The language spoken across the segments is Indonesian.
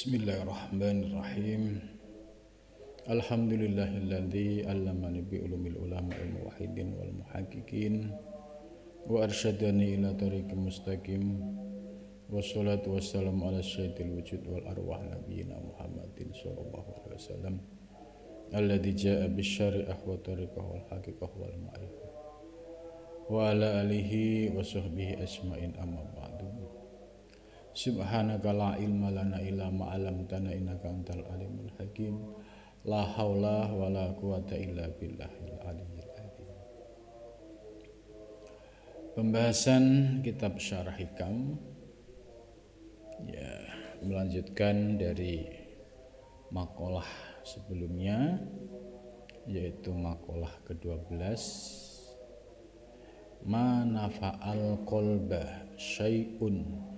Bismillahirrahmanirrahim. Alhamdulillahilladzi 'allamani bi ulumil ulama'il muwahhidin wal muhaqqiqin wa arsyadani ila thariqil mustaqim. Wassalatu wassalamu ala sayyidil wujud wal arwah nabiyina Muhammadin sallallahu alaihi wasallam alladzi jaa'a bisyari'ah wa tariqah wal haqiqah wal ma'rifah wa ala alihi wa sahbihi asma'in amma ba'du. Subhanaka la ilma lana illa ma 'allamtana innaka antal alimul hakim. La haula wala quwata illa billahil aliyyil azim. Pembahasan kitab Syarah Hikam ya, melanjutkan dari makalah sebelumnya, yaitu makalah ke-12, ma nafa'al qalba syai'un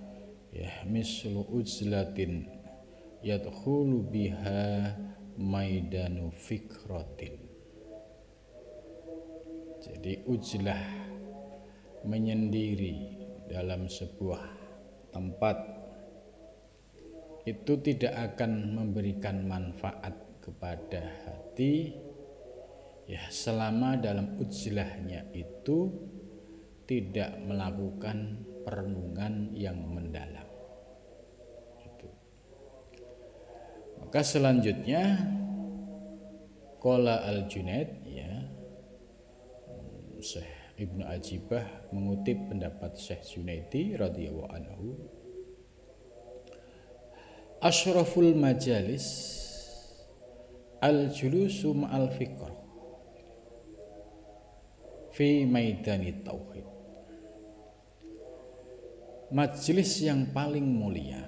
ya mislu uzlatin yadkhulu biha maidanu fikratin. Jadi uzlah, menyendiri dalam sebuah tempat, itu tidak akan memberikan manfaat kepada hati ya selama dalam uzlahnya itu tidak melakukan perenungan yang mendalam. Maka selanjutnya qala al-Junaid ya, Syekh Ibnu Ajibah mengutip pendapat Syekh Junaidi radhiyallahu anhu, asyraful majalis al-julusu ma'al fikr fi maidani tauhid. Majelis yang paling mulia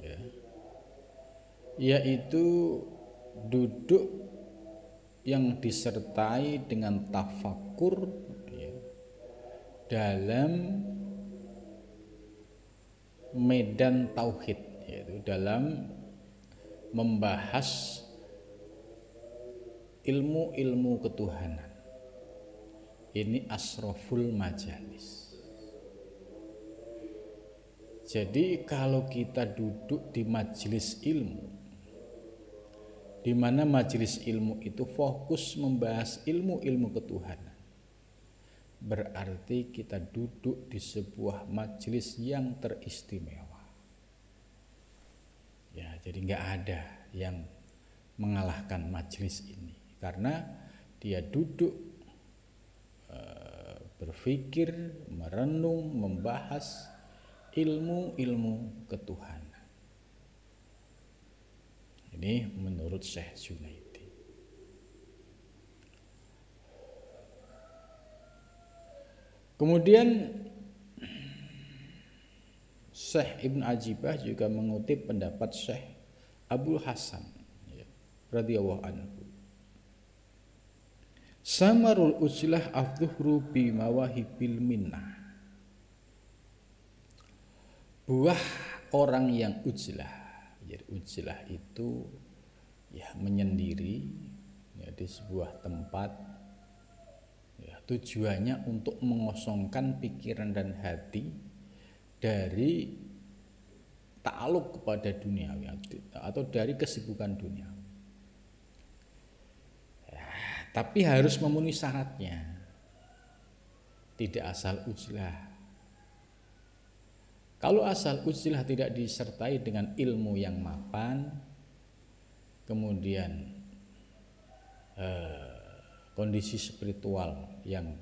ya, yaitu duduk yang disertai dengan tafakur ya, dalam medan tauhid, yaitu dalam membahas ilmu-ilmu ketuhanan. Ini asroful majalis. Jadi kalau kita duduk di majelis ilmu, di mana majelis ilmu itu fokus membahas ilmu-ilmu ketuhanan, berarti kita duduk di sebuah majelis yang teristimewa. Ya, jadi nggak ada yang mengalahkan majelis ini, karena dia duduk berpikir, merenung, membahas ilmu-ilmu ketuhanan. Ini menurut Syekh Junaidi. Kemudian Syekh Ibn Ajibah juga mengutip pendapat Syekh Abdul Hasan ya, radhiyallahu anhu. Samarul uzlah afdhuhru bi mawahibil minnah. Buah orang yang uzlah, jadi uzlah itu ya menyendiri ya, di sebuah tempat ya, tujuannya untuk mengosongkan pikiran dan hati dari ta'aluk kepada dunia atau dari kesibukan dunia ya, tapi harus memenuhi syaratnya, tidak asal uzlah. Kalau asal uzlah tidak disertai dengan ilmu yang mapan, kemudian kondisi spiritual yang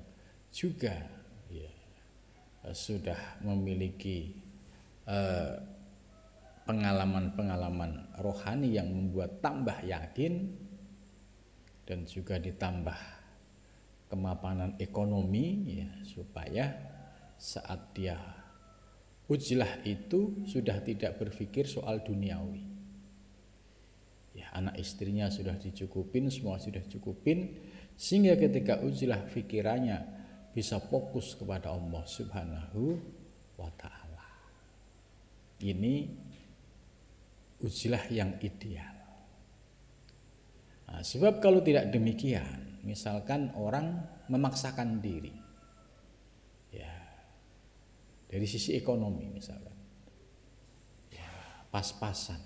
juga ya, sudah memiliki pengalaman-pengalaman rohani yang membuat tambah yakin, dan juga ditambah kemapanan ekonomi ya, supaya saat dia uzlah itu sudah tidak berpikir soal duniawi. Ya, anak istrinya sudah dicukupin, semua sudah cukupin, sehingga ketika uzlah pikirannya bisa fokus kepada Allah Subhanahu wa ta'ala. Ini uzlah yang ideal. Nah, sebab kalau tidak demikian, misalkan orang memaksakan diri dari sisi ekonomi misalkan ya, pas-pasan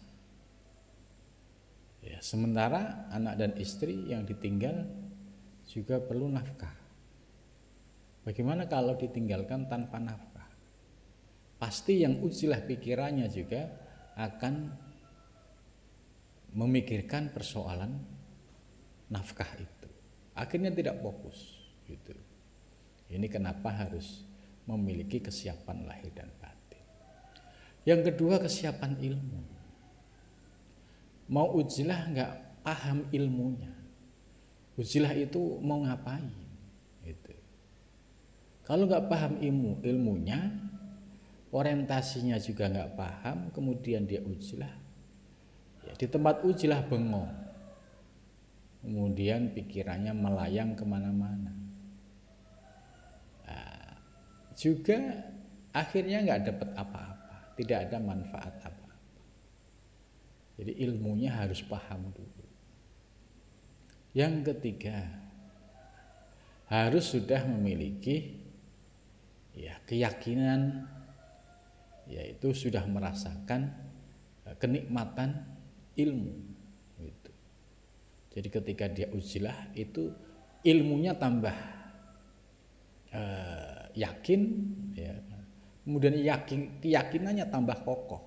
Ya, sementara anak dan istri yang ditinggal juga perlu nafkah. Bagaimana kalau ditinggalkan tanpa nafkah? Pasti yang ujilah pikirannya juga akan memikirkan persoalan nafkah itu. Akhirnya tidak fokus gitu. Ini kenapa harus memiliki kesiapan lahir dan batin. Yang kedua, kesiapan ilmu. Mau ujilah nggak paham ilmunya. Ujilah itu mau ngapain? Gitu. Kalau nggak paham ilmunya, orientasinya juga nggak paham, kemudian dia ujilah. Ya, di tempat ujilah bengong. Kemudian pikirannya melayang kemana-mana. Nah, juga akhirnya nggak dapat apa-apa, tidak ada manfaat apa-apa. Jadi ilmunya harus paham dulu. Yang ketiga, harus sudah memiliki keyakinan, yaitu sudah merasakan kenikmatan ilmu gitu. Jadi ketika dia ujilah itu ilmunya tambah yakin, ya. Kemudian keyakinannya tambah kokoh.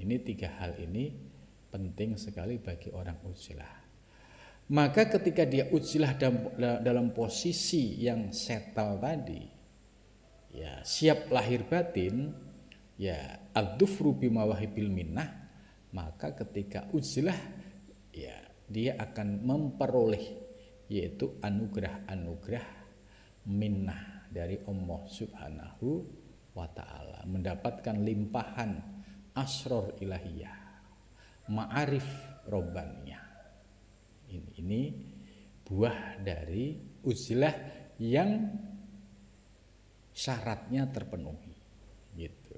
Ini tiga hal ini penting sekali bagi orang ujilah. Maka ketika dia ujilah dalam posisi yang settle tadi, ya siap lahir batin, ya ad-dufru bimawahibil minnah, maka ketika ujilah ya dia akan memperoleh yaitu anugerah-anugerah minnah dari Allah Subhanahu wa ta'ala, mendapatkan limpahan asror ilahiyah, ma'arif robbaniyah. Ini buah dari ujilah yang syaratnya terpenuhi gitu.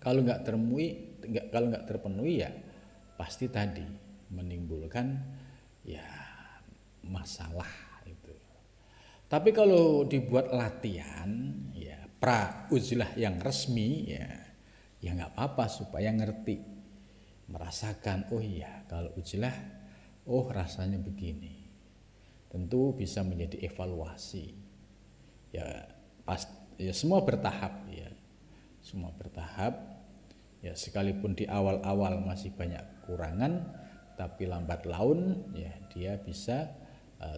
Kalau nggak terpenuhi ya pasti tadi menimbulkan ya masalah itu. Tapi kalau dibuat latihan ya pra ujilah yang resmi ya nggak apa-apa, supaya ngerti, merasakan oh iya kalau ujilah oh rasanya begini. Tentu bisa menjadi evaluasi. Ya semua bertahap ya. Semua bertahap. Ya sekalipun di awal-awal masih banyak kekurangan, tapi lambat laun ya dia bisa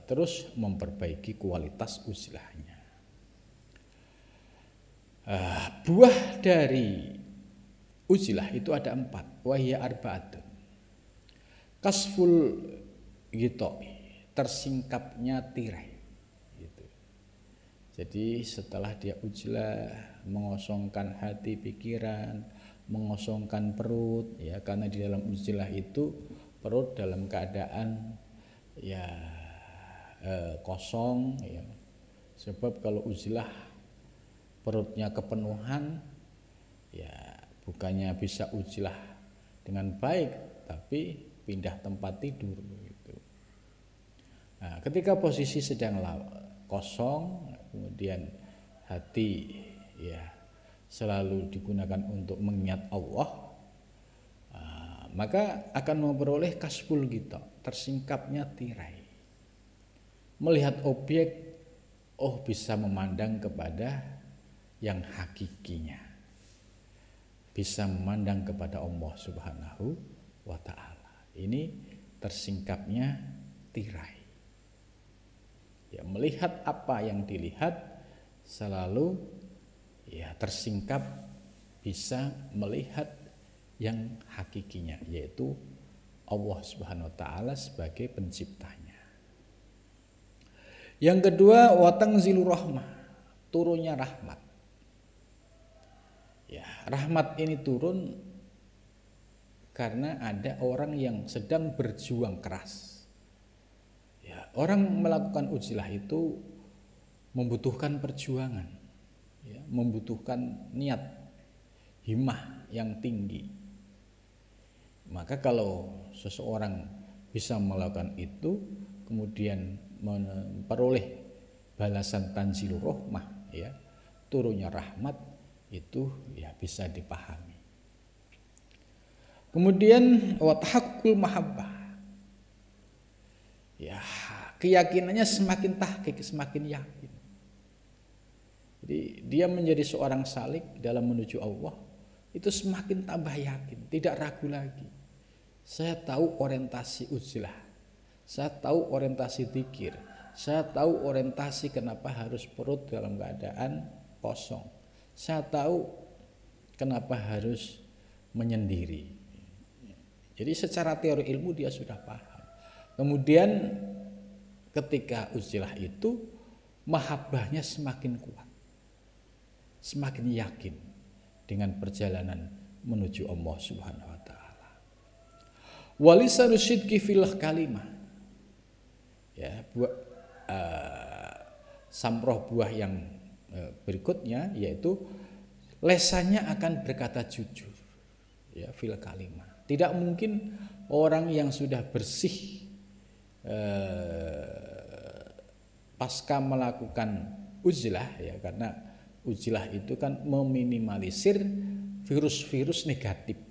terus memperbaiki kualitas usilahnya. Buah dari ujilah itu ada 4, wahya arba'atun. Kasful gitu, tersingkapnya tirai gitu. Jadi setelah dia ujilah, mengosongkan hati pikiran, mengosongkan perut ya, karena di dalam ujilah itu perut dalam keadaan ya kosong ya. Sebab kalau ujilah perutnya kepenuhan ya bukannya bisa ujilah dengan baik, tapi pindah tempat tidur gitu. Nah, ketika posisi sedang kosong, kemudian hati ya selalu digunakan untuk mengingat Allah, maka akan memperoleh kasful gitu, tersingkapnya tirai. Melihat objek, oh bisa memandang kepada yang hakikinya, bisa memandang kepada Allah Subhanahu wa ta'ala. Ini tersingkapnya tirai. Ya, melihat apa yang dilihat selalu ya tersingkap, bisa melihat yang hakikinya, yaitu Allah Subhanahu wa ta'ala sebagai penciptanya. Yang kedua, watangzilu rahmah, turunnya rahmat. Ya, rahmat ini turun karena ada orang yang sedang berjuang keras. Ya, orang melakukan ujilah itu membutuhkan perjuangan, ya, membutuhkan niat, himmah yang tinggi. Maka kalau seseorang bisa melakukan itu, kemudian memperoleh balasan tanzilur rahmah, ya, turunnya rahmat, itu ya bisa dipahami. Kemudian wa tahaqqul mahabbah. Ya, keyakinannya semakin tahqiq, semakin yakin. Jadi dia menjadi seorang salik dalam menuju Allah itu semakin tambah yakin, tidak ragu lagi. Saya tahu orientasi uzlah, saya tahu orientasi zikir, saya tahu orientasi kenapa harus perut dalam keadaan kosong. Saya tahu kenapa harus menyendiri. Jadi secara teori ilmu dia sudah paham. Kemudian ketika uzlah itu mahabbahnya semakin kuat, semakin yakin dengan perjalanan menuju Allah Subhanahu wa taala. Walisanu sidqi fil kalimah. Ya, samroh buah yang berikutnya yaitu lesannya akan berkata jujur. Ya, fil kalimah. Tidak mungkin orang yang sudah bersih pasca melakukan uzlah, ya, karena uzlah itu kan meminimalisir virus-virus negatif,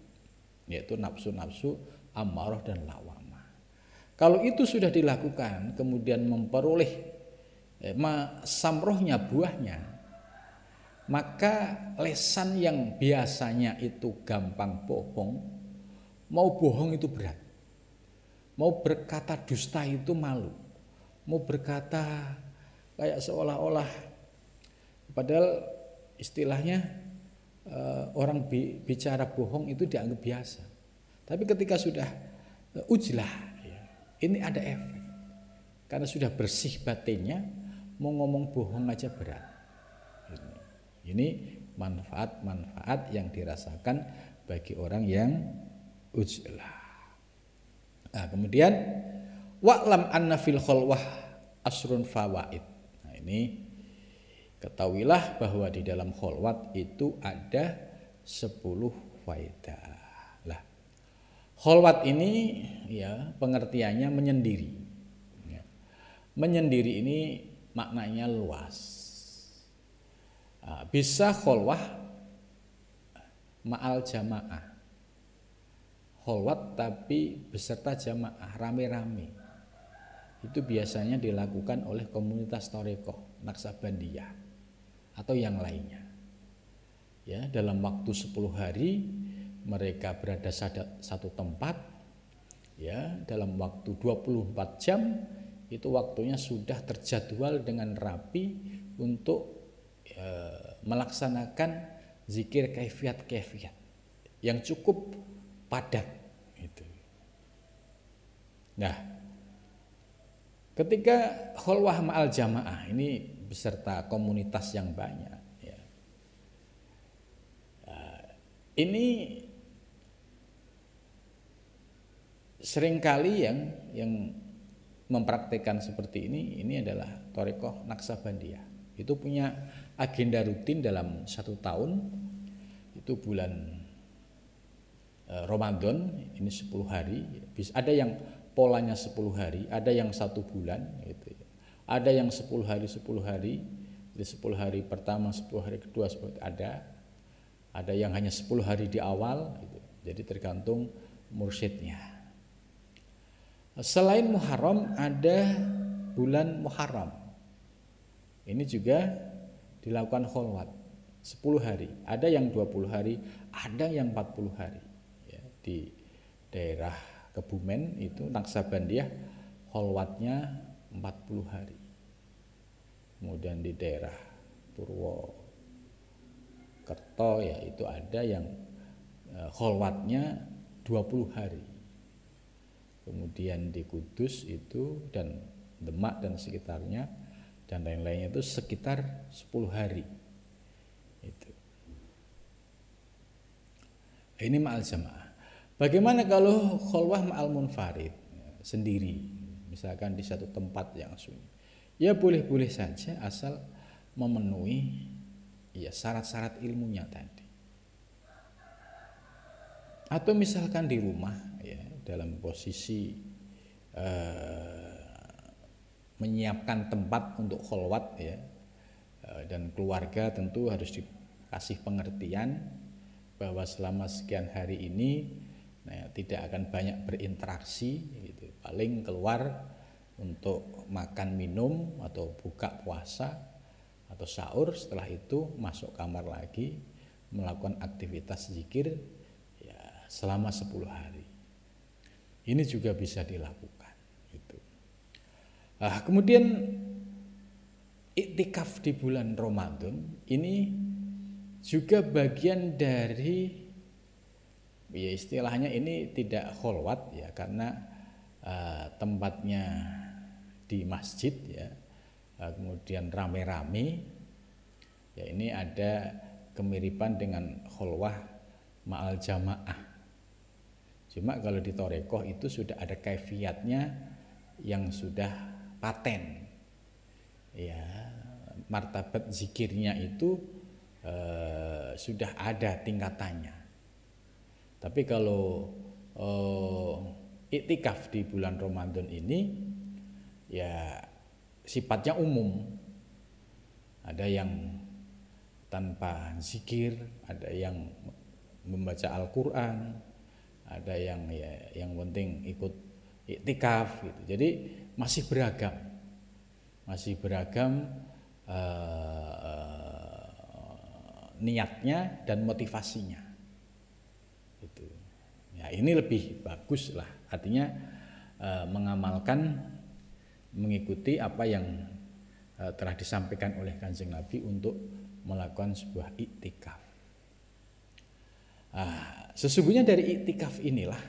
yaitu nafsu-nafsu amarah dan lawamah. Kalau itu sudah dilakukan, kemudian memperoleh samrohnya buahnya, maka lesan yang biasanya itu gampang bohong, mau bohong itu berat, mau berkata dusta itu malu, mau berkata kayak seolah-olah, padahal istilahnya orang bicara bohong itu dianggap biasa. Tapi ketika sudah uzlah, ya, ini ada efek, karena sudah bersih batinnya, mau ngomong bohong aja berat. Ini manfaat-manfaat yang dirasakan bagi orang yang uzlah. Nah, kemudian wa'lam anna fil khalwah asrun fawaid. Nah, ini ketahuilah bahwa di dalam khalwat itu ada 10 faedah. Lah, khalwat ini ya pengertiannya menyendiri. Ya. Menyendiri ini maknanya luas. Nah, bisa khalwah ma'al jamaah. Khalwat tapi beserta jamaah, rame-rame. Itu biasanya dilakukan oleh komunitas Thariqah Naqsabandiyah atau yang lainnya. Ya, dalam waktu 10 hari mereka berada satu tempat, ya, dalam waktu 24 jam itu waktunya sudah terjadwal dengan rapi untuk melaksanakan zikir kaifiat-kaifiat yang cukup padat itu. Nah, ketika khalwah ma'al jamaah ini beserta komunitas yang banyak, ya, ini seringkali yang mempraktikkan seperti ini adalah Thariqah Naqsabandiyah. Itu punya agenda rutin dalam 1 tahun, itu bulan Ramadan ini 10 hari, ada yang polanya 10 hari, ada yang 1 bulan gitu ya. Ada yang 10 hari 10 hari, jadi 10 hari pertama, 10 hari kedua seperti ada yang hanya 10 hari di awal gitu. Jadi tergantung mursyidnya. Selain Muharram ada bulan Muharram. Ini juga dilakukan khalwat 10 hari, ada yang 20 hari, ada yang 40 hari. Di daerah Kebumen itu Naqsabandiyah khalwatnya 40 hari. Kemudian di daerah Purwokerto ya itu ada yang khalwatnya 20 hari. Kemudian di Kudus itu dan Demak dan sekitarnya dan lain-lainnya itu sekitar 10 hari. Itu. Ini ma'al jamaah. Bagaimana kalau khalwah ma'al munfarid, sendiri, misalkan di satu tempat yang sunyi? Ya boleh-boleh saja asal memenuhi ya syarat-syarat ilmunya tadi. Atau misalkan di rumah ya dalam posisi menyiapkan tempat untuk khalwat ya, dan keluarga tentu harus dikasih pengertian bahwa selama sekian hari ini Nah, tidak akan banyak berinteraksi gitu. Paling keluar untuk makan minum atau buka puasa atau sahur, setelah itu masuk kamar lagi melakukan aktivitas zikir ya selama 10 hari. Ini juga bisa dilakukan gitu. Kemudian iktikaf di bulan Ramadan ini juga bagian dari, ya istilahnya ini tidak kholwat ya, karena tempatnya di masjid ya, kemudian rame-rame ya, ini ada kemiripan dengan kholwah ma'al jamaah. Cuma kalau di Thorekoh itu sudah ada kaifiatnya yang sudah paten ya, martabat zikirnya itu sudah ada tingkatannya. Tapi kalau iktikaf di bulan Ramadan ini ya sifatnya umum. Ada yang tanpa zikir, ada yang membaca Al-Quran, ada yang ya yang penting ikut iktikaf gitu. Jadi masih beragam niatnya dan motivasinya itu. Ya ini lebih bagus lah, artinya mengamalkan, mengikuti apa yang telah disampaikan oleh Kanjeng Nabi untuk melakukan sebuah iktikaf. Sesungguhnya dari iktikaf inilah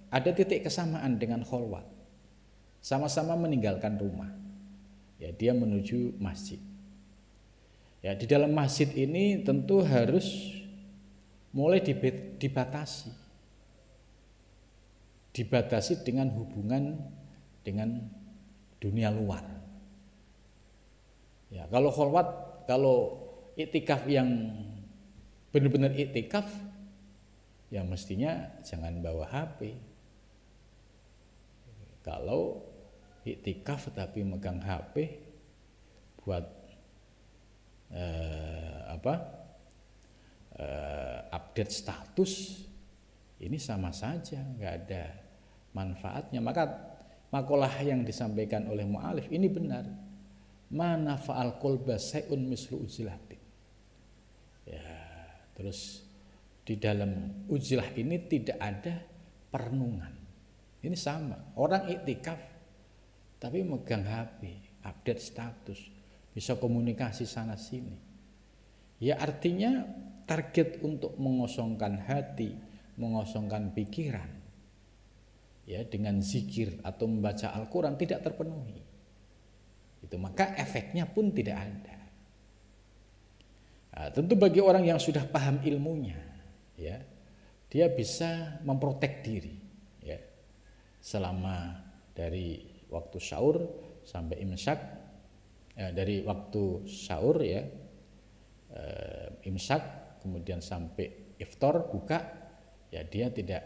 ada titik kesamaan dengan kholwat. Sama-sama meninggalkan rumah. Ya, dia menuju masjid. Ya, di dalam masjid ini tentu harus mulai dibatasi. Dibatasi dengan hubungan dengan dunia luar. Ya, kalau kholwat, kalau iktikaf yang benar-benar iktikaf, ya mestinya jangan bawa HP. Kalau iktikaf tapi megang HP buat update status, ini sama saja, nggak ada manfaatnya. Maka makalah yang disampaikan oleh mu'alif ini benar. Mana fa'al qalba say'un mislu uzilatin. Ya, terus di dalam uzilah ini tidak ada perenungan. Ini sama, orang iktikaf tapi megang HP, update status, bisa komunikasi sana sini. Ya artinya target untuk mengosongkan hati, mengosongkan pikiran ya dengan zikir atau membaca Al-Quran tidak terpenuhi. Itu maka efeknya pun tidak ada. Tentu bagi orang yang sudah paham ilmunya ya, dia bisa memprotek diri ya, selama dari waktu sahur sampai imsak, dari waktu sahur ya, imsak kemudian sampai iftar buka ya, dia tidak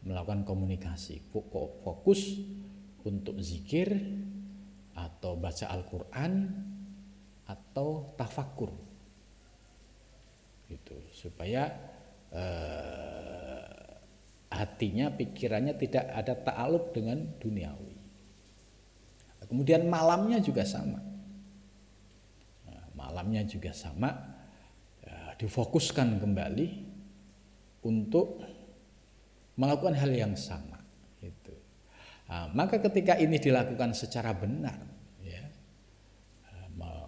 melakukan komunikasi, fokus untuk zikir atau baca Al-Quran atau tafakur gitu, supaya hatinya, pikirannya tidak ada ta'aluk dengan duniawi. Kemudian malamnya juga sama. Malamnya juga sama, difokuskan kembali untuk melakukan hal yang sama. Gitu. Maka ketika ini dilakukan secara benar, ya,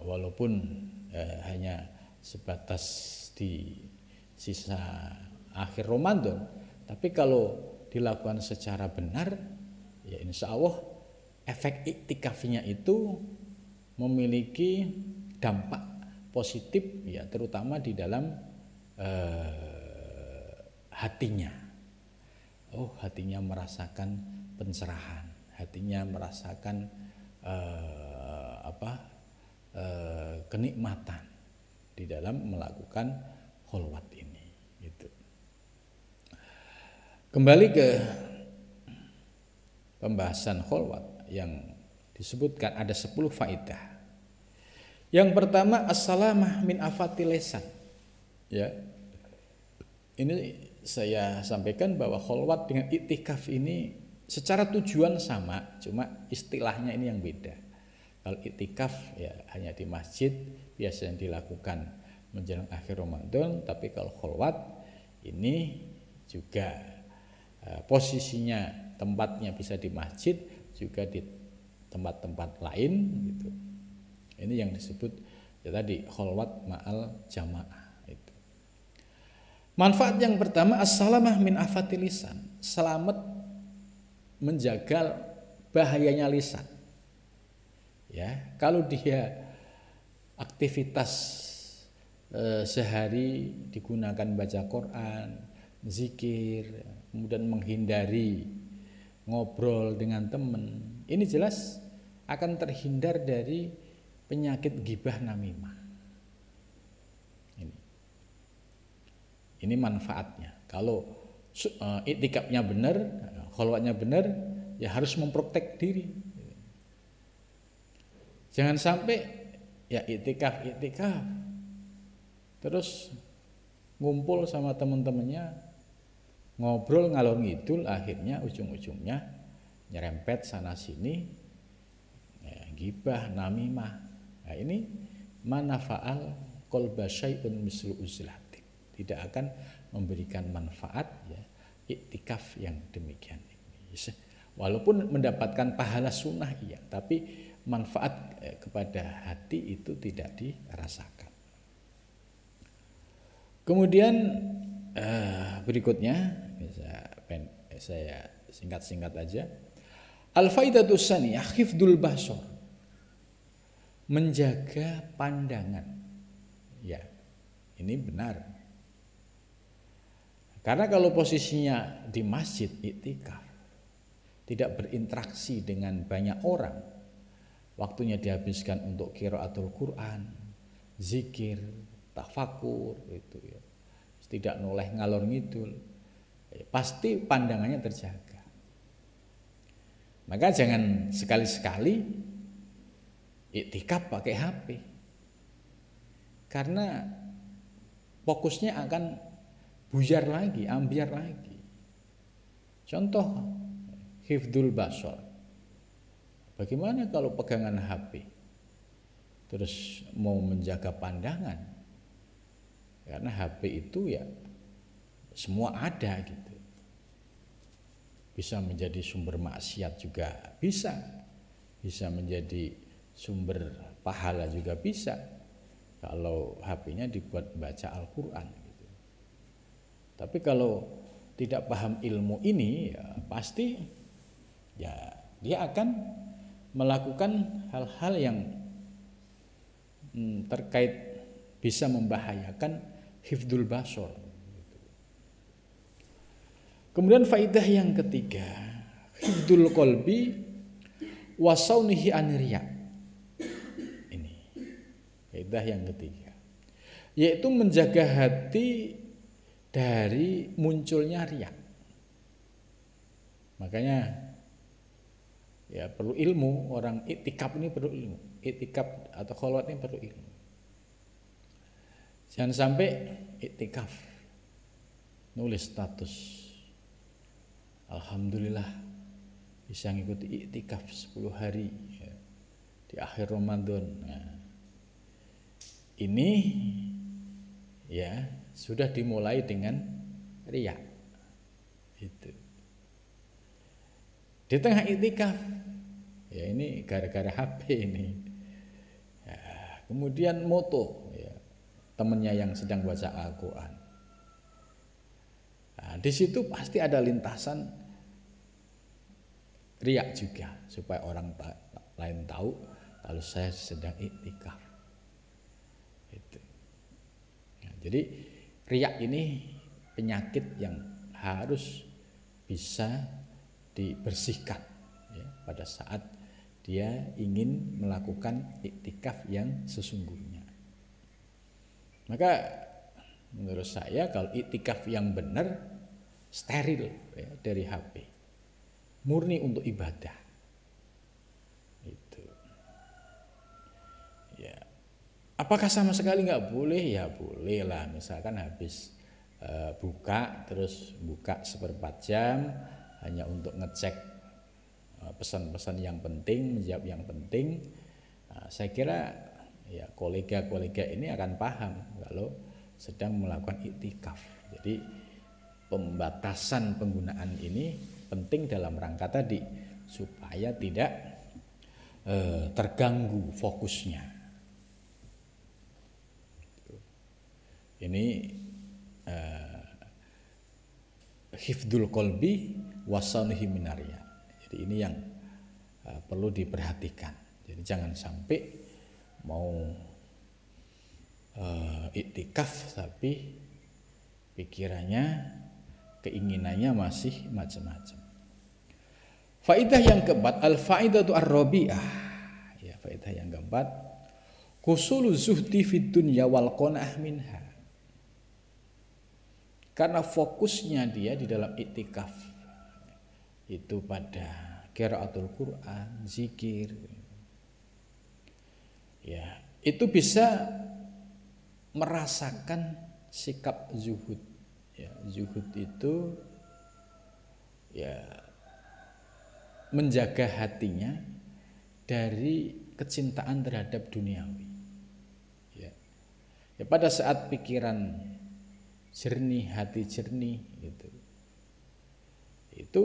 walaupun hanya sebatas di sisa akhir Ramadan, tapi kalau dilakukan secara benar, ya insya Allah efek iktikafnya itu memiliki dampak positif, ya terutama di dalam hatinya. Oh, hatinya merasakan pencerahan, hatinya merasakan kenikmatan di dalam melakukan kholwat ini. Gitu. Kembali ke pembahasan kholwat yang disebutkan ada 10 faedah. Yang pertama, as-salamah min afatil lisan. Ya. ini saya sampaikan bahwa kholwat dengan iktikaf ini secara tujuan sama, cuma istilahnya ini yang beda. Kalau iktikaf ya hanya di masjid biasanya dilakukan menjelang akhir Ramadan, tapi kalau kholwat ini juga posisinya tempatnya bisa di masjid juga di tempat-tempat lain gitu. Ini yang disebut ya tadi kholwat ma'al jamaah itu. Manfaat yang pertama as-salamah min afatil lisan, selamat menjaga bahayanya lisan. Ya, kalau dia aktivitas sehari digunakan baca Quran, zikir, kemudian menghindari ngobrol dengan teman, ini jelas akan terhindar dari penyakit ghibah namimah. Ini manfaatnya. Kalau iktikafnya benar, kholwatnya benar, ya harus mempraktek diri. Jangan sampai ya iktikaf terus ngumpul sama teman-temannya ngobrol ngalor ngidul, akhirnya ujung-ujungnya nyerempet sana sini ya, ghibah namimah. Nah, ini manfaal qalba syai'un mislu uzlatin, tidak akan memberikan manfaat ya iktikaf yang demikian ini. Walaupun mendapatkan pahala sunnah iya, tapi manfaat kepada hati itu tidak dirasakan. Kemudian berikutnya saya singkat-singkat aja. Al-faidatus tsaniyah hifdzul basar, menjaga pandangan. Ya, ini benar. Karena kalau posisinya di masjid iktikaf, tidak berinteraksi dengan banyak orang, waktunya dihabiskan untuk qiraatul Quran, zikir, tafakur itu ya. Tidak noleh ngalor ngidul, pasti pandangannya terjaga. Maka jangan sekali-sekali iktikaf pakai HP, karena fokusnya akan buyar lagi, ambiar lagi. Contoh hifdzul basar. Bagaimana kalau pegangan HP terus mau menjaga pandangan? Karena HP itu ya semua ada gitu. Bisa menjadi sumber maksiat juga bisa menjadi sumber pahala juga bisa. Kalau HP-nya dibuat baca Al-Quran gitu. Tapi kalau tidak paham ilmu ini ya pasti ya dia akan melakukan hal-hal yang terkait bisa membahayakan hifdzul basar. Kemudian faidah yang ketiga, hifdzul qalbi wa saunihi aniriya. Ini faidah yang ketiga, yaitu menjaga hati dari munculnya riya. Makanya ya perlu ilmu, orang iktikaf ini perlu ilmu. Iktikaf atau kholwat ini perlu ilmu. Jangan sampai iktikaf nulis status alhamdulillah bisa ngikuti iktikaf 10 hari ya, di akhir Ramadan. Nah, ini ya sudah dimulai dengan riya. Itu. Di tengah iktikaf ya ini gara-gara HP ini. Ya, kemudian moto ya, temannya yang sedang baca Al-Quran. Nah, di situ pasti ada lintasan riak juga supaya orang lain tahu kalau saya sedang iktikaf. Itu. Nah, jadi riak ini penyakit yang harus bisa dibersihkan ya, pada saat dia ingin melakukan iktikaf yang sesungguhnya. Maka menurut saya kalau iktikaf yang benar steril ya, dari HP, murni untuk ibadah. Itu. Ya. Apakah sama sekali nggak boleh? Ya boleh lah. Misalkan habis buka seperempat jam hanya untuk ngecek pesan-pesan yang penting, menjawab yang penting. Saya kira ya kolega-kolega ini akan paham kalau sedang melakukan iktikaf. Jadi pembatasan penggunaan ini penting dalam rangka tadi supaya tidak terganggu fokusnya. Ini hifdzul qalbi wasanihi minarya. Jadi ini yang perlu diperhatikan. Jadi jangan sampai mau iktikaf tapi pikirannya, keinginannya masih macam-macam. Faidah yang keempat, al-faidatu ar-rabi'ah. Ya, faidah yang keempat, husulu zuhdi fid dunya wal qanaah minha. Karena fokusnya dia di dalam iktikaf itu pada qiraatul Quran, zikir. Ya, itu bisa merasakan sikap zuhud. Ya, zuhud itu ya menjaga hatinya dari kecintaan terhadap duniawi. Ya. Ya, pada saat pikiran jernih, hati jernih gitu, itu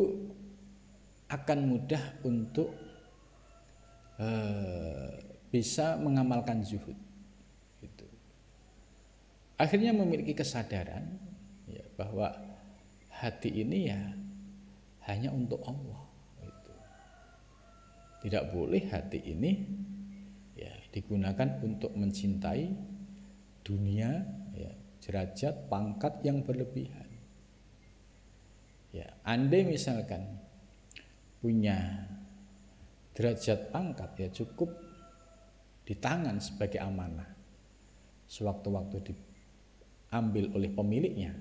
akan mudah untuk bisa mengamalkan zuhud. Gitu. Akhirnya memiliki kesadaran ya, bahwa hati ini ya hanya untuk Allah. Gitu. Tidak boleh hati ini ya digunakan untuk mencintai dunia, ya, derajat, pangkat yang berlebihan. Ya, andai misalkan punya derajat pangkat ya cukup di tangan sebagai amanah. Sewaktu-waktu diambil oleh pemiliknya.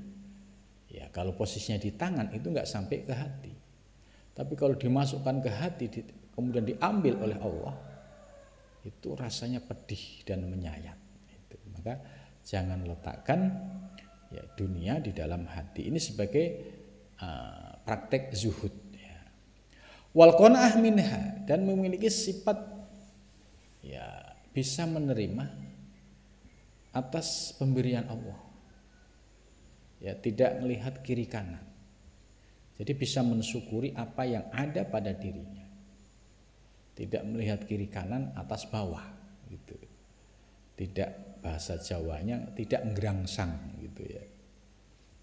Ya, kalau posisinya di tangan itu enggak sampai ke hati. Tapi kalau dimasukkan ke hati kemudian diambil oleh Allah, itu rasanya pedih dan menyayat. Itu. Maka jangan letakkan ya dunia di dalam hati. Ini sebagai praktek zuhud. Ya. Wal qanaah minha, dan memiliki sifat ya bisa menerima atas pemberian Allah. Ya, tidak melihat kiri kanan. Jadi bisa mensyukuri apa yang ada pada dirinya. Tidak melihat kiri kanan atas bawah gitu. Tidak, bahasa Jawanya tidak ngerangsang gitu ya.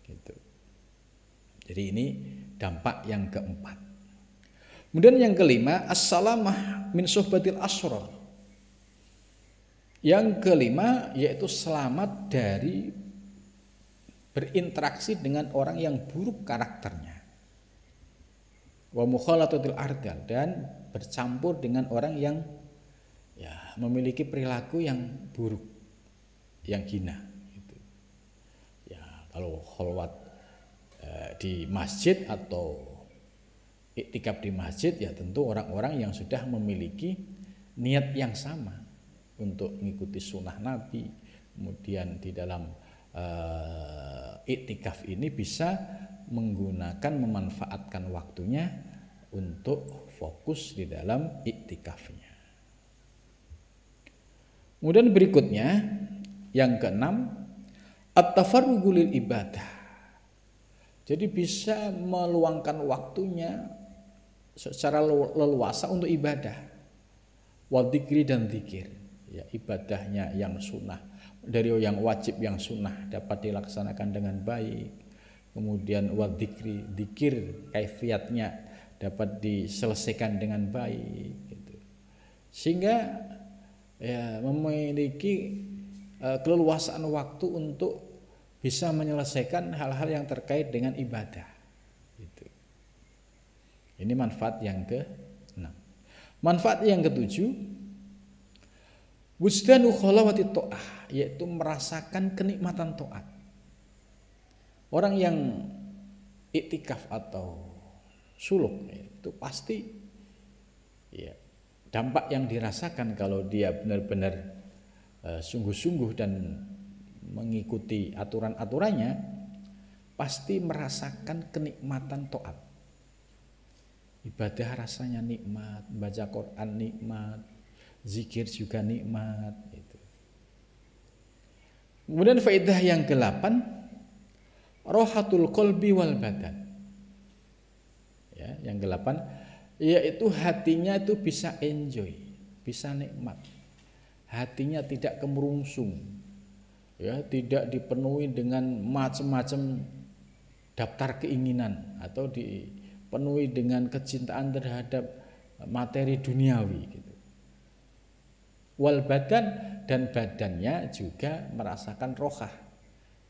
Gitu. Jadi ini dampak yang keempat. Kemudian yang kelima, as-salamah min suhbatil asrar. Yang kelima yaitu selamat dari berinteraksi dengan orang yang buruk karakternya. Wa mukhalatatil ardal, dan bercampur dengan orang yang ya memiliki perilaku yang buruk, yang hina gitu. Ya, kalau khalwat di masjid atau iktikaf di masjid ya tentu orang-orang yang sudah memiliki niat yang sama untuk mengikuti sunnah Nabi. Kemudian di dalam iktikaf ini bisa menggunakan, memanfaatkan waktunya untuk fokus di dalam iktikafnya. Kemudian berikutnya yang keenam, at-tafarrugu lil ibadah. Jadi bisa meluangkan waktunya secara leluasa untuk ibadah. Wa dzikri, dan zikir. Ya, ibadahnya yang sunnah, dari yang wajib yang sunnah dapat dilaksanakan dengan baik. Kemudian wa dzikri, zikir kaifiatnya dapat diselesaikan dengan baik gitu. Sehingga ya memiliki keleluasaan waktu untuk bisa menyelesaikan hal-hal yang terkait dengan ibadah gitu. Ini manfaat yang ke-6. Manfaat yang ke-7, wujdanu khalawati ta'ah, yaitu merasakan kenikmatan taat. Orang yang iktikaf atau suluk itu pasti ya dampak yang dirasakan kalau dia benar-benar sungguh-sungguh dan mengikuti aturan-aturannya, pasti merasakan kenikmatan taat. Ibadah rasanya nikmat, baca Quran nikmat, zikir juga nikmat. Gitu. Kemudian faedah yang ke-8, rohatul qalbi wal badan. Ya, yang ke-8 yaitu hatinya itu bisa enjoy, bisa nikmat. Hatinya tidak kemerungsung. Ya, tidak dipenuhi dengan macam-macam daftar keinginan atau dipenuhi dengan kecintaan terhadap materi duniawi gitu. Wal badan, dan badannya juga merasakan rohah,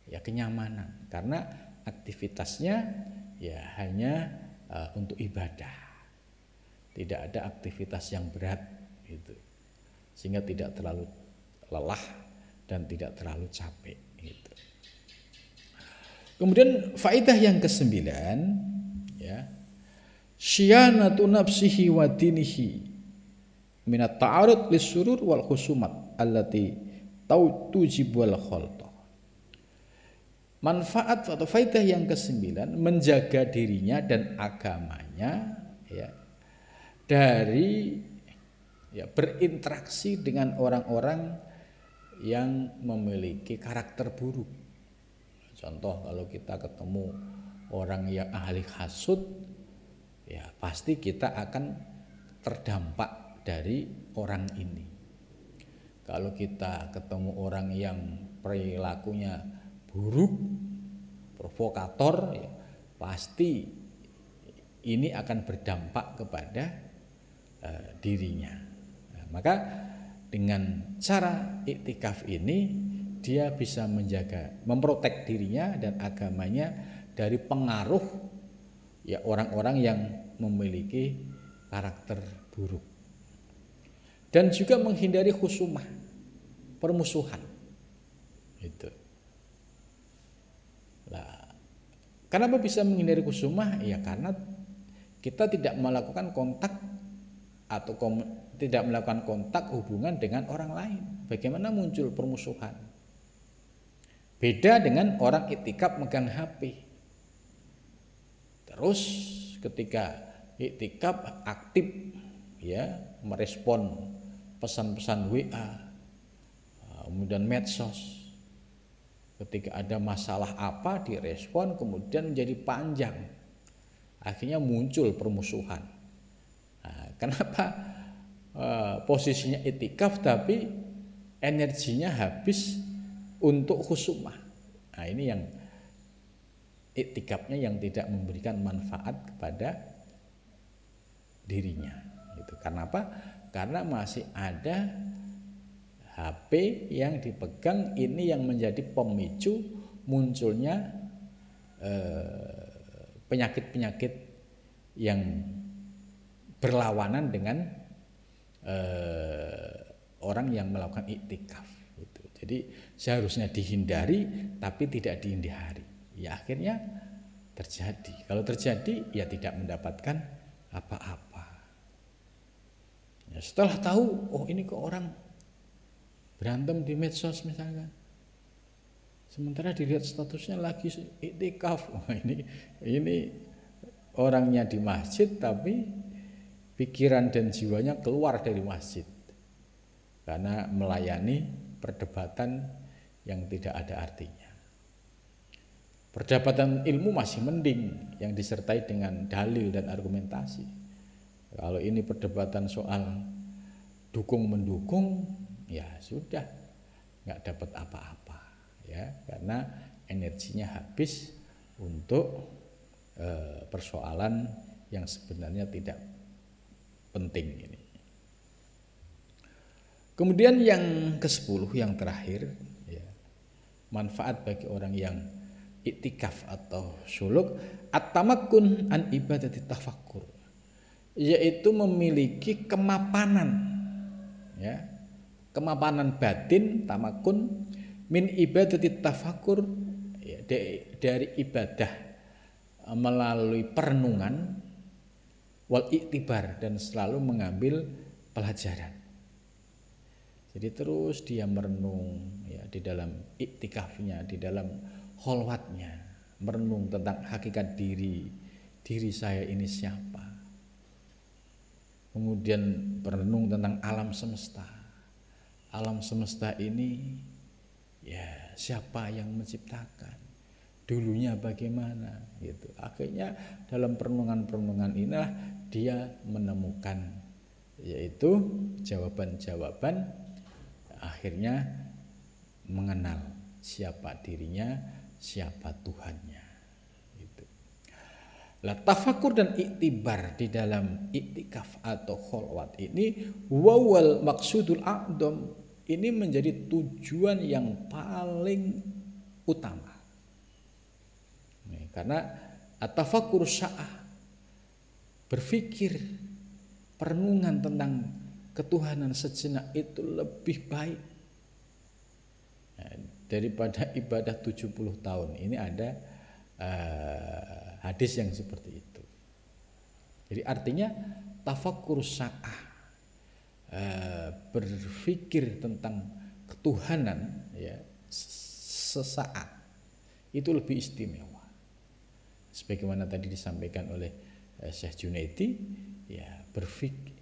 ya kenyamanan, karena aktivitasnya ya hanya untuk ibadah, tidak ada aktivitas yang berat gitu, sehingga tidak terlalu lelah dan tidak terlalu capek gitu. Kemudian faedah yang ke-9, ya, syianatu nafsihi wa dinihi minat ta'arud lisurur wal khusumat allati tujibul khalta. Manfaat atau faedah yang ke-9, menjaga dirinya dan agamanya ya dari ya berinteraksi dengan orang-orang yang memiliki karakter buruk. Contoh, kalau kita ketemu orang yang ahli hasud, ya pasti kita akan terdampak dari orang ini. Kalau kita ketemu orang yang perilakunya buruk, provokator, ya pasti ini akan berdampak kepada dirinya. Nah, maka dengan cara iktikaf ini dia bisa menjaga, memprotek dirinya dan agamanya dari pengaruh ya orang-orang yang memiliki karakter buruk. Dan juga menghindari khusumah, permusuhan. Itu. Nah, kenapa bisa menghindari khusumah? Ya karena kita tidak melakukan kontak atau tidak melakukan kontak hubungan dengan orang lain. Bagaimana muncul permusuhan? Beda dengan orang iktikaf megang HP. Terus ketika iktikaf aktif ya merespon pesan-pesan WA, kemudian medsos. Ketika ada masalah apa direspon, kemudian menjadi panjang. Akhirnya muncul permusuhan. Nah, kenapa posisinya iktikaf tapi energinya habis untuk khusumah? Nah, ini yang iktikafnya yang tidak memberikan manfaat kepada dirinya. Gitu. Karena apa? Karena masih ada HP yang dipegang, ini yang menjadi pemicu munculnya penyakit-penyakit yang berlawanan dengan orang yang melakukan iktikaf. Gitu. Jadi seharusnya dihindari tapi tidak dihindari. Ya akhirnya terjadi. Kalau terjadi ya tidak mendapatkan apa-apa. Ya, setelah tahu, oh ini kok orang berantem di medsos misalkan, sementara dilihat statusnya lagi iktikaf. Oh, ini orangnya di masjid tapi pikiran dan jiwanya keluar dari masjid karena melayani perdebatan yang tidak ada artinya. Perdebatan ilmu masih mending yang disertai dengan dalil dan argumentasi. Kalau ini perdebatan soal dukung-mendukung, ya sudah nggak dapat apa-apa, ya karena energinya habis untuk persoalan yang sebenarnya tidak penting ini. Kemudian yang ke-10 yang terakhir, ya, manfaat bagi orang yang iktikaf atau suluk, at-tamakkun an ibadati tafakkur, yaitu memiliki kemapanan, ya, kemapanan batin, tamakun min ibadati tafakur, ya, dari ibadah melalui perenungan wal iktibar, dan selalu mengambil pelajaran. Jadi terus dia merenung ya di dalam iktikafnya, di dalam kholwatnya, merenung tentang hakikat diri saya ini siapa. Kemudian merenung tentang alam semesta. Alam semesta ini ya siapa yang menciptakan, dulunya bagaimana gitu. Akhirnya dalam perenungan inilah dia menemukan yaitu jawaban-jawaban, akhirnya mengenal siapa dirinya, siapa Tuhannya. Gitu. Lah tafakur dan iktibar di dalam iktikaf atau kholwat ini wawal maksudul a'dham, ini menjadi tujuan yang paling utama. Karena at-tafakur sya'ah, berpikir perenungan tentang ketuhanan sejenak itu lebih baik daripada ibadah 70 tahun. Ini ada hadis yang seperti itu. Jadi artinya tafakkur sya'ah, berpikir tentang ketuhanan ya sesaat itu lebih istimewa. Sebagaimana tadi disampaikan oleh Syekh Junaidi, ya berpikir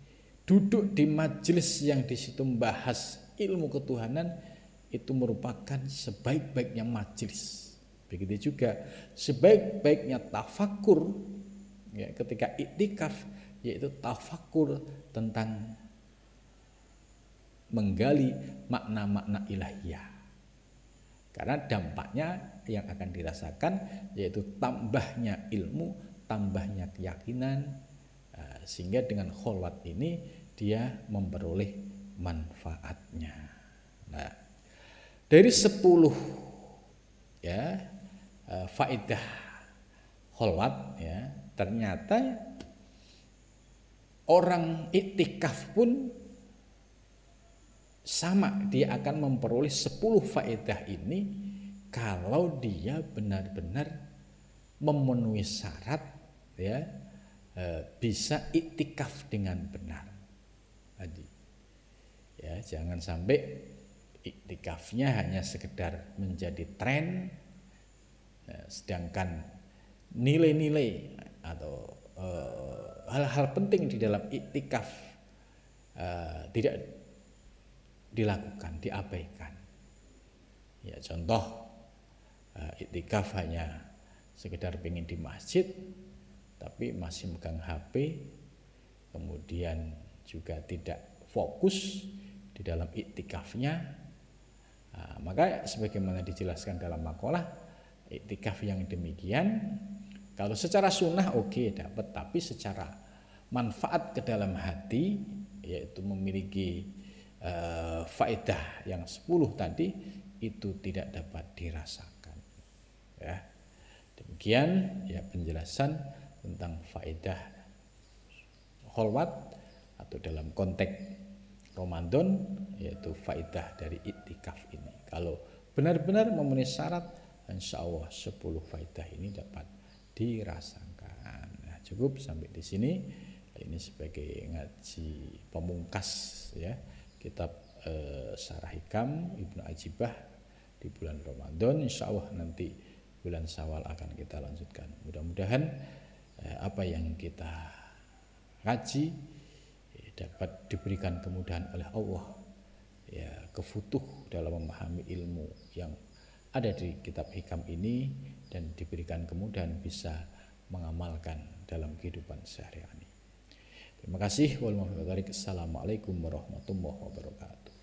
duduk di majelis yang di situ membahas ilmu ketuhanan itu merupakan sebaik-baiknya majelis. Begitu juga sebaik-baiknya tafakur ya, ketika iktikaf, yaitu tafakur tentang menggali makna-makna ilahiyah. Karena dampaknya yang akan dirasakan yaitu tambahnya ilmu, tambahnya keyakinan, sehingga dengan kholwat ini dia memperoleh manfaatnya. Nah, dari 10 ya faedah kholwat ya, ternyata orang iktikaf pun sama, dia akan memperoleh 10 faedah ini kalau dia benar-benar memenuhi syarat ya, bisa iktikaf dengan benar. Tadi ya, jangan sampai iktikafnya hanya sekedar menjadi tren, sedangkan nilai-nilai atau hal-hal penting di dalam iktikaf tidak dilakukan, diabaikan. Ya contoh, iktikaf hanya sekedar pengen di masjid tapi masih megang HP, kemudian juga tidak fokus di dalam iktikafnya. Maka sebagaimana dijelaskan dalam makalah, iktikaf yang demikian kalau secara sunnah oke, dapat, tapi secara manfaat ke dalam hati, yaitu memiliki faedah yang 10 tadi, itu tidak dapat dirasakan. Ya. Demikian ya penjelasan tentang faedah kholwat atau dalam konteks Ramadan, yaitu faedah dari iktikaf ini. Kalau benar-benar memenuhi syarat, insya Allah 10 faedah ini dapat dirasakan. Nah, cukup sampai di sini. Ini sebagai ngaji pemungkas ya kitab Syarah Hikam Ibnu Ajibah di bulan Ramadan. Insya Allah nanti bulan Syawal akan kita lanjutkan. Mudah-mudahan apa yang kita kaji dapat diberikan kemudahan oleh Allah, ya kefutuh dalam memahami ilmu yang ada di kitab Hikam ini, dan diberikan kemudahan bisa mengamalkan dalam kehidupan sehari-hari. Terima kasih. Wassalamualaikum warahmatullahi wabarakatuh.